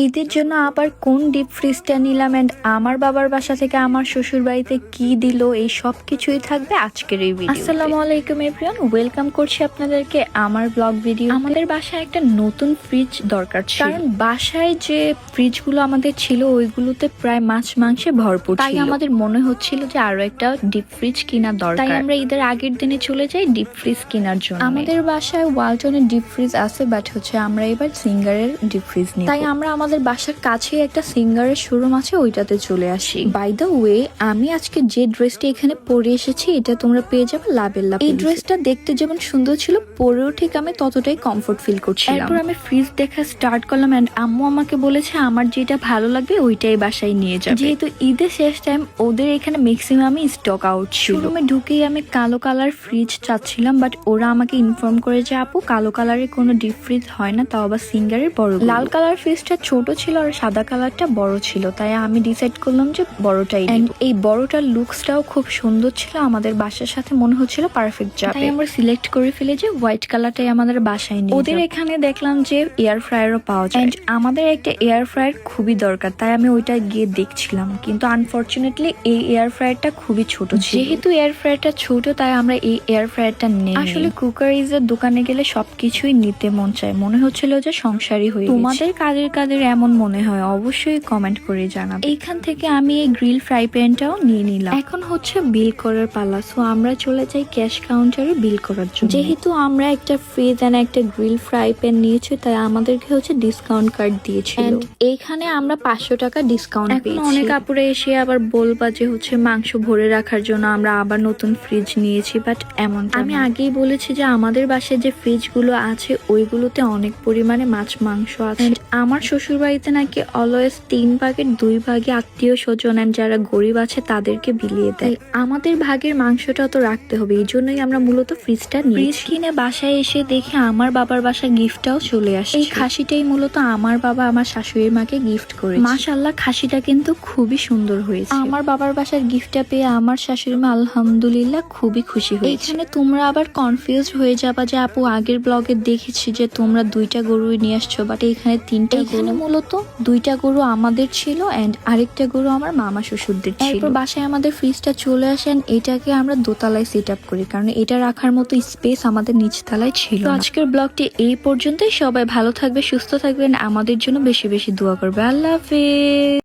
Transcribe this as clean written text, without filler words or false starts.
ঈদের জন্য আবার কোন ডিপ ফ্রিজটা নিলাম এন্ড আমার বাবার বাসা থেকে আমার শ্বশুর বাড়িতে কি দিল, এই সব কিছুই থাকবে আজকের এই ভিডিও। আসসালামু আলাইকুম এভরিওয়ান, ওয়েলকাম করছি আপনাদেরকে আমার ব্লগ ভিডিও। আমাদের বাসায় একটা নতুন ফ্রিজ দরকার ছিল, কারণ বাসায় যে ফ্রিজগুলো আমাদের ছিল ওইগুলোতে প্রায় মাছ মাংসে ভরপুর, তাই আমাদের মনে হচ্ছিল যে আরো একটা ডিপ ফ্রিজ কেনা দরকার। তাই আমরা ঈদের আগের দিনে চলে যাই ডিপ ফ্রিজ কেনার জন্য। আমাদের বাসায় ওয়ালটনের ডিপ ফ্রিজ আছে, বাট হচ্ছে আমরা এবার সিঙ্গারের ডিপ ফ্রিজ নিই। তাই আমরা আমাদের বাসার কাছে একটা সিঙ্গারের শোরুম আছে, ওইটাতে চলে আসি। বাই দ্য ওয়ে, আমি আজকে যে ড্রেসটা এখানে পরে এসেছি এটা তোমরা পেয়ে যাবে লাভের লাভ। এই ড্রেসটা দেখতে যেমন সুন্দর ছিল, পরেও ঠিক আমি ততটাই কমফোর্ট ফিল করছিলাম। এরপর আমি ফ্রিজ দেখা স্টার্ট করলাম এন্ড আম্মু আমাকে বলেছে আমার যেটা ভালো লাগবে ওইটাই বাসায় নিয়ে যাবে, যেহেতু ঈদের শেষ টাইম ওদের এখানে ম্যাক্সিমামই স্টক আউট ছিল। শোরুমে ঢুকেই আমি কালো কালার ফ্রিজ চাচ্ছিলাম, বাট ওরা আমাকে ইনফর্ম করে যে আপু কালো কালারের কোনো ডিপ ফ্রিজ হয় না, তাও আবার সিঙ্গারের বড়। লাল কালার ফ্রিজটা ছোট ছিল আর সাদা কালারটা বড় ছিল, তাই আমি ডিসাইড করলাম যে বড়টাই নিব। এই বড়টার লুকসটাও খুব সুন্দর ছিল, আমাদের বাসার সাথে মনে হচ্ছিল পারফেক্ট যাবে। তাই আমরা সিলেক্ট করে ফেলে যে হোয়াইট কালারটাই আমাদের বাসায় নিয়ে। ওদের এখানে দেখলাম যে এয়ার ফ্রায়ারও পাওয়া যায়, আমাদের একটা এয়ার ফ্রায়ার খুবই দরকার, তাই আমি ওইটা গিয়ে দেখছিলাম, কিন্তু আনফরচুনেটলি এই এয়ার ফ্রায়ারটা খুবই ছোট ছিল। যেহেতু এয়ার ফ্রায়ারটা ছোট তাই আমরা এই এয়ার ফ্রায়ারটা নেই। আসলে কুকারিজের দোকানে গেলে সবকিছুই নিতে মন চায়, মনে হচ্ছিল যে সংসারই হয়ে গেছে। তোমাদের কাদের এমন মনে হয় অবশ্যই কমেন্ট করে জানাবে। এইখান থেকে আমি এই গ্রিল ফ্রাই প্যানটাও নিয়ে নিলাম। এখন হচ্ছে বিল করার পালা, সো আমরা চলে যাই ক্যাশ কাউন্টারে বিল করার জন্য। যেহেতু আমরা একটা ফ্রিজ এন্ড একটা গ্রিল ফ্রাই প্যান নিয়েছি, তাই আমাদেরকে হচ্ছে ডিসকাউন্ট কার্ড দিয়েছিল। এইখানে আমরা 500 টাকা ডিসকাউন্ট পেয়েছি। অনেক আপুরে এসে আবার বলবা যে হচ্ছে মাংস ভরে রাখার জন্য আমরা আবার নতুন ফ্রিজ নিয়েছি, বাট এমন আমি আগেই বলেছি যে আমাদের বাসায় যে ফ্রিজ গুলো আছে ওইগুলোতে অনেক পরিমাণে মাছ মাংস আছে। আমার শ্বশুর বাড়িতে নাকি অলওয়েজ 3 ভাগের 2 ভাগে আত্মীয় স্বজন যারা গরিব আছে তাদেরকে বিলিয়ে দেয়। আমাদের ভাগের মাংসটা তো রাখতে হবে, এই জন্যই আমরা মূলত ফ্রিজটা নিই। ফ্রিজ কিনে বাসায় এসে দেখে আমার বাবার বাসায় গিফটটাও চলে আসে। এই খাসিটাই মূলত আমার বাবা আমার শাশুড়ি মাকে গিফট করে। মাশাআল্লাহ, খাসিটা কিন্তু খুবই সুন্দর হয়েছে। আমার বাবার বাসার গিফটটা পেয়ে আমার শাশুড়ি মা আলহামদুলিল্লাহ খুবই খুশি হয়েছে। এখানে তোমরা আবার কনফিউজ হয়ে যাবা যে আপু আগের ব্লগে দেখেছি যে তোমরা 2টা গরু নিয়ে আসছো, বাট এখানে 3টা। এখানে মূলত 2টা গরু আমাদের ছিল এন্ড আরেকটা গরু আমার মামা শ্বশুরদের ছিল। এরপর বাসায় আমাদের ফ্রিজটা চলে আসেন, এটাকে আমরা দোতলায় সেট আপ করি, কারণ এটা রাখার মতো স্পেস আমাদের নিচতলায় ছিল। আজকের ব্লগটি এই পর্যন্তই। সবাই ভালো থাকবে, সুস্থ থাকবেন, আমাদের জন্য বেশি বেশি দোয়া করবে। আল্লাহ হাফেজ।